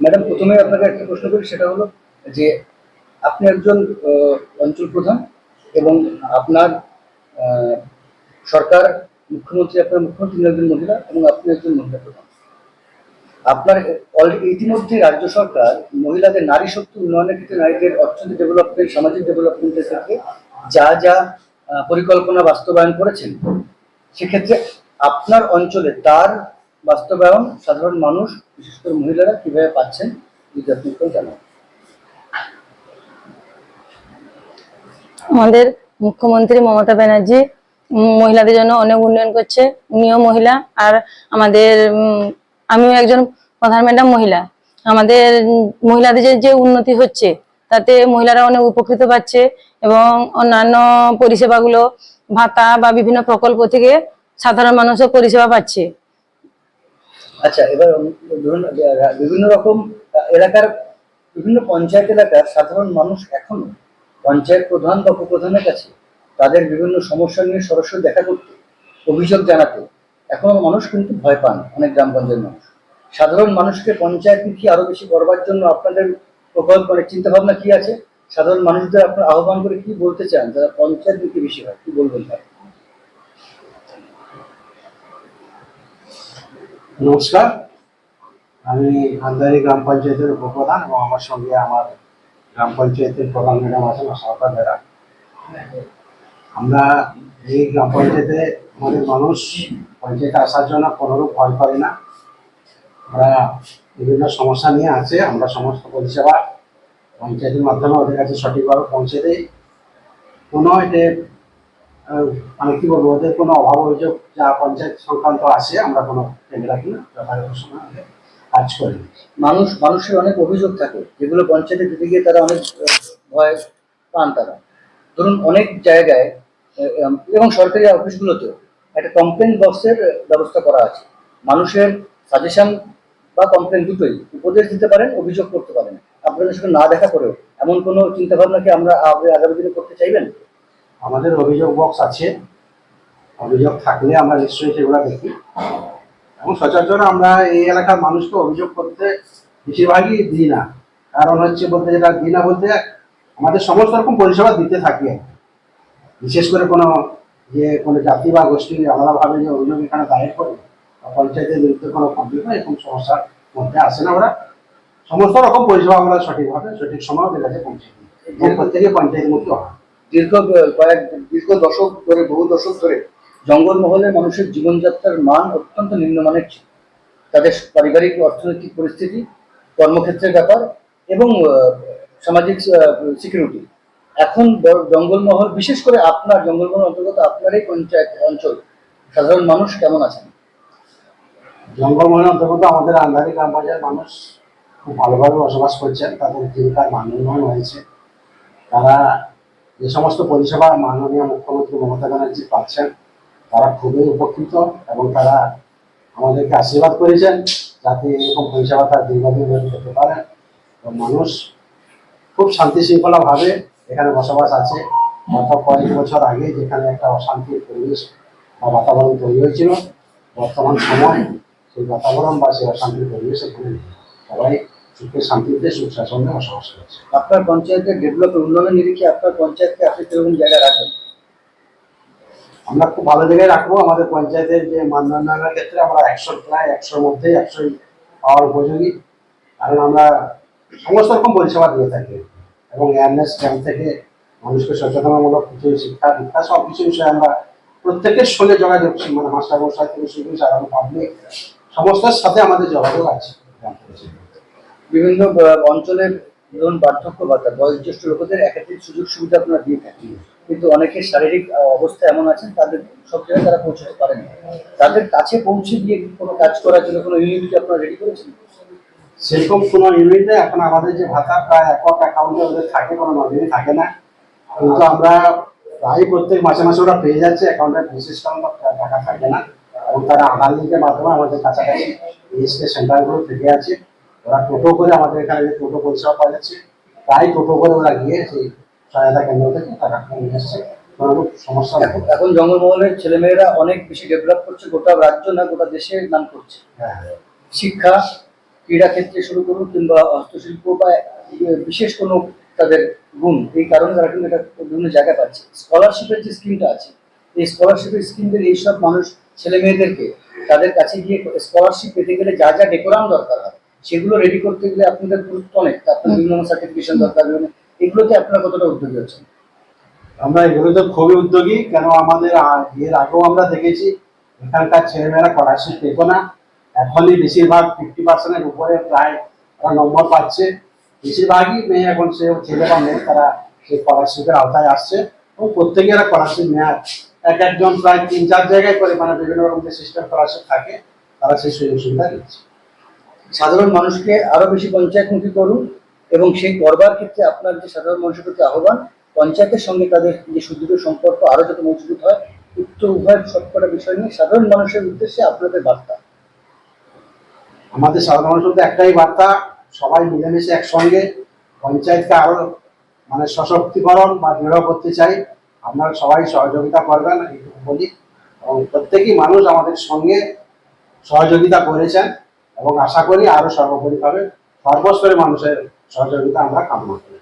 Madam, প্রথমে আপনাকে একটা প্রশ্ন করি, সেটা হলো যে আপনি একজন অঞ্চল প্রধান এবং আপনার আহ, সরকার, মুখ্যমন্ত্রী, আপনার মুখ্যমন্ত্রী একজন মহিলা এবং আপনি একজন মহিলা প্রধান। আপনার ইতিমধ্যে রাজ্য সরকার মহিলাদের নারী শক্তি উন্নয়নের ক্ষেত্রে, নারীদের অর্থনৈতিক ডেভেলপমেন্ট, সামাজিক ডেভেলপমেন্টের ক্ষেত্রে যা যা পরিকল্পনা বাস্তবায়ন করেছেন, সেক্ষেত্রে আপনার অঞ্চলে তার বাস্তবায়ন সাধারণ মানুষ, বিশেষ করে মহিলারা কিভাবে পাচ্ছেন, যদি আপনি একটু জানান। আমাদের মুখ্যমন্ত্রী মমতা ব্যানার্জি মহিলাদের জন্য অনেক উন্নয়ন করছে। উনিও মহিলা, আর আমাদের আমিও একজন প্রধান ম্যাডাম মহিলা। আমাদের মহিলাদের যে উন্নতি হচ্ছে, তাতে মহিলারা অনেক উপকৃত পাচ্ছে এবং অন্যান্য পরিষেবাগুলো, ভাতা বা বিভিন্ন প্রকল্প থেকে সাধারণ মানুষও পরিষেবা পাচ্ছে। আচ্ছা, এবার ধরুন বিভিন্ন রকম এলাকার, বিভিন্ন পঞ্চায়েত এলাকার সাধারণ মানুষ এখনো পঞ্চায়েত প্রধান বা উপপ্রধানের কাছে তাদের বিভিন্ন সমস্যা নিয়ে সরাসরি দেখা করতে, অভিযোগ জানাতে এখনো মানুষ কিন্তু ভয় পান। অনেক গ্রামগঞ্জের মানুষ, সাধারণ মানুষকে পঞ্চায়েতমুখী আরো বেশি করবার জন্য আপনাদের প্রকল্প, মানে চিন্তা ভাবনা কি আছে? সাধারণ মানুষদের আপনার আহ্বান করে কি বলতে চান, যারা পঞ্চায়েতমুখী বেশি হয়, কি বলবেন তাই? নমস্কার, আমি আন্দারি গ্রাম পঞ্চায়েতের উপপ্রধান এবং আমার সঙ্গে আমার গ্রাম পঞ্চায়েতের প্রধান ম্যাডাম আছেন সরকার দ্বারা। আমরা এই গ্রাম পঞ্চায়েতে আমাদের মানুষ পঞ্চায়েতে আসার জন্য কোনোরূপ ভয় করে না। আমরা বিভিন্ন সমস্যা নিয়ে আছে, আমরা সমস্ত পরিষেবা পঞ্চায়েতের মাধ্যমে ওদের কাছে সঠিকভাবে পৌঁছে দিই। কোনো এতে মানে কি বলবো, ওদের কোনো অভাব অভিযোগ যা পঞ্চায়েত সংক্রান্ত আসে আমরা কোনো কেন্দ্র রাখি না, যথাযথ সময় কাজ করি। মানুষের অনেক অভিযোগ থাকে, যেগুলো পঞ্চায়েতে দিতে গিয়ে তারা অনেক ভয় পান। তারা ধরুন অনেক জায়গায় এবং সরকারি অফিসগুলোতেও একটা কমপ্লেন বক্সের ব্যবস্থা করা আছে। মানুষের সাজেশন বা কমপ্লেন দুটোই, উপদেশ দিতে পারেন, অভিযোগ করতে পারেন। আপনাদের সঙ্গে না দেখা করেও এমন কোনো চিন্তা ভাবনা কি আমরা আগামী দিনে করতে চাইবেন? আমাদের অভিযোগ বক্স আছে, অভিযোগ থাকলে আমরা নিশ্চয়ই সেগুলো দেখি এবং সচরাচর আমরা এই এলাকার মানুষকে অভিযোগ করতে বেশিরভাগই দিই না। কারণ হচ্ছে বলতে, যেটা দিই না বলতে, আমাদের সমস্ত রকম পরিষেবা দিতে থাকি। বিশেষ করে কোনো জাতি বা গোষ্ঠী আলাদাভাবে যে অভিযোগ এখানে দায়ের করে বা পঞ্চায়েতের বিরুদ্ধে কোনো কমপ্লেন হয়, এরকম সমস্যার মধ্যে আসে না। ওরা সমস্ত রকম পরিষেবা আমরা সঠিকভাবে সঠিক সময় ওদের কাছে পৌঁছে দিই এবং প্রত্যেকে পঞ্চায়েতমুখী হয়। দীর্ঘ দশক ধরে, বহু দশক ধরে জঙ্গলমহলে মানুষের জীবনযাত্রার মান অত্যন্ত নিম্নমানের ছিল। তাদের পারিবারিক অর্থনৈতিক পরিস্থিতি, কর্মক্ষেত্রের ব্যাপার এবং সামাজিক সিকিউরিটি, এখন জঙ্গলমহল, বিশেষ করে আপনার জঙ্গলমহল অন্তর্গত আপনার এই পঞ্চায়েত অঞ্চল, সাধারণ মানুষ কেমন আছেন? জঙ্গলমহলের অন্তর্গত আমাদের আন্দারি গ্রাম পঞ্চায়েত মানুষ খুব ভালোভাবে বসবাস করছেন। তাদের জীবিকার মান উন্নয়ন হয়েছে। তারা যে সমস্ত পরিষেবা মাননীয় মুখ্যমন্ত্রী মমতা ব্যানার্জি পাচ্ছেন, তারা খুবই উপকৃত এবং তারা আমাদেরকে আশীর্বাদ করেছেন যাতে এরকম পরিষেবা তার দীর্ঘদিন ধরে পেতে পারেন। তো মানুষ খুব শান্তি শৃঙ্খলাভাবে এখানে বসবাস আছে। গত কয়েক বছর আগে যেখানে একটা অশান্তির পরিবেশ বা বাতাবরণ তৈরি হয়েছিল, বর্তমান সময় সেই বাতাবরণ বা সেই অশান্তির পরিবেশ এখানে সবাই সুখে শান্তিতে সুখ শাসনে বসবাস করছে। আপনার পঞ্চায়েতের ডেভেলপমেন্ট উন্নয়নের নিরিখে আপনার পঞ্চায়েতকে আপনি কিরকম জায়গায় রাখবেন? আমরা খুব ভালো জায়গায় রাখবো। আমাদের পঞ্চায়েতের যে মানদণ্ডের ক্ষেত্রে আমরা প্রায় 100-র মধ্যেই 100ই পাওয়ার উপযোগী। কারণ আমরা সমস্ত রকম পরিষেবা দিয়ে থাকি এবং অ্যাওয়ারনেস ক্যাম্প থেকে মানুষকে সচেতনামূলক কিছু শিক্ষা দীক্ষা সব কিছু বিষয়ে আমরা প্রত্যেকের সঙ্গে যোগাযোগ, মানে মাস্টার মশাই থেকে শুরু করে সাধারণ পাবলিক সমস্যার সাথে আমাদের যোগাযোগ আছে। বিভিন্ন অঞ্চলের ধরুন বার্ধক্য ভাতা, বয়োজ্যেষ্ঠ লোকেদের একাধিক সুযোগ সুবিধা আপনারা দিয়ে থাকেন, কিন্তু অনেকের শারীরিক অবস্থা এমন আছেন, তাদের সব জায়গায় তারা পৌঁছতে পারেন না। তাদের কাছে পৌঁছে দিয়ে কোনো কাজ করার জন্য কোনো ইউনিট আপনারা রেডি করেছেন? সেরকম কোনো ইউনিটে এখন আমাদের যে ভাতা প্রায় একক অ্যাকাউন্টে ওদের থাকে, কোনো নমিনি থাকে না, কিন্তু আমরা প্রায় প্রত্যেক মাসে মাসে ওরা পেয়ে যাচ্ছে। অ্যাকাউন্টের বিশেষ কারণ টাকা থাকে না এবং তারা আধার লিঙ্কের মাধ্যমে আমাদের কাছাকাছি এসকে সেন্টারগুলো থেকে আছে। ওরা টোটো করে আমাদের এখানে যে টোটো পরিষেবা পাওয়া যাচ্ছে, প্রায় টোটো করে ওরা গিয়ে সেই সহায়তা কেন্দ্র থেকে টাকা নিয়ে এসছে। কোনো সমস্যা এখন জঙ্গলমহলের ছেলেমেয়েরা অনেক বেশি ডেভেলপ করছে, গোটা রাজ্য না গোটা দেশের নাম করছে। শিক্ষা, ক্রীড়া ক্ষেত্রে শুরু করুন কিংবা হস্তশিল্প বা বিশেষ কোনো তাদের গুণ, এই কারণে তারা কিন্তু এটা বিভিন্ন জায়গায় পাচ্ছে। স্কলারশিপের যে স্কিমটা আছে, এই স্কলারশিপের স্কিমদের এইসব মানুষ ছেলে মেয়েদেরকে তাদের কাছে গিয়ে স্কলারশিপ পেতে গেলে যা যা ডেকোরাম দরকার হয় সেগুলো রেডি করতে গেলে আপনাদের গুরুত্ব অনেক, আপনার বিভিন্ন সার্টিফিকেশন দরকার, বিভিন্ন এগুলোতে আপনারা কতটা উদ্যোগী হচ্ছেন? আমরা এগুলোতে খুবই উদ্যোগী, কেন আমাদের এর আগেও আমরা দেখেছি এখানকার ছেলেমেয়েরা স্কলারশিপ পেত না, এখনই বেশিরভাগ 50% উপরে প্রায় তারা নম্বর পাচ্ছে। বেশিরভাগই মেয়ে এখন ছেলে বা মেয়ে তারা সেই স্কলারশিপের আওতায় আসছে এবং প্রত্যেকে এরা স্কলারশিপ নেয়। এক একজন প্রায় 3-4 জায়গায় করে, মানে বিভিন্ন রকম যে সিস্টেম স্কলারশিপ থাকে তারা সেই সুযোগ সুবিধা দিচ্ছে। সাধারণ মানুষকে আরো বেশি পঞ্চায়েতমুখী করুন, এবং সেই করবার ক্ষেত্রে আপনার যে সাধারণ মানুষের প্রতি আহ্বান, পঞ্চায়েতের সঙ্গে তাদের যে সুদৃঢ় সম্পর্ক আরো যত মজবুত হয়, উত্তর উভয়ের সবকটা বিষয় নিয়ে সাধারণ মানুষের উদ্দেশ্যে আপনাদের বার্তা। আমাদের সাধারণ মানুষের মধ্যে একটাই বার্তা, সবাই মিলেমিশে একসঙ্গে পঞ্চায়েতকে আরো মানে সশক্তিকরণ বা দৃঢ় করতে চাই। আপনারা সবাই সহযোগিতা করবেন এইটুকু বলি, এবং প্রত্যেকই মানুষ আমাদের সঙ্গে সহযোগিতা করেছেন এবং আশা করি আরো সর্বোপরিভাবে সর্বস্তরের মানুষের সহযোগিতা আমরা কামনা করি।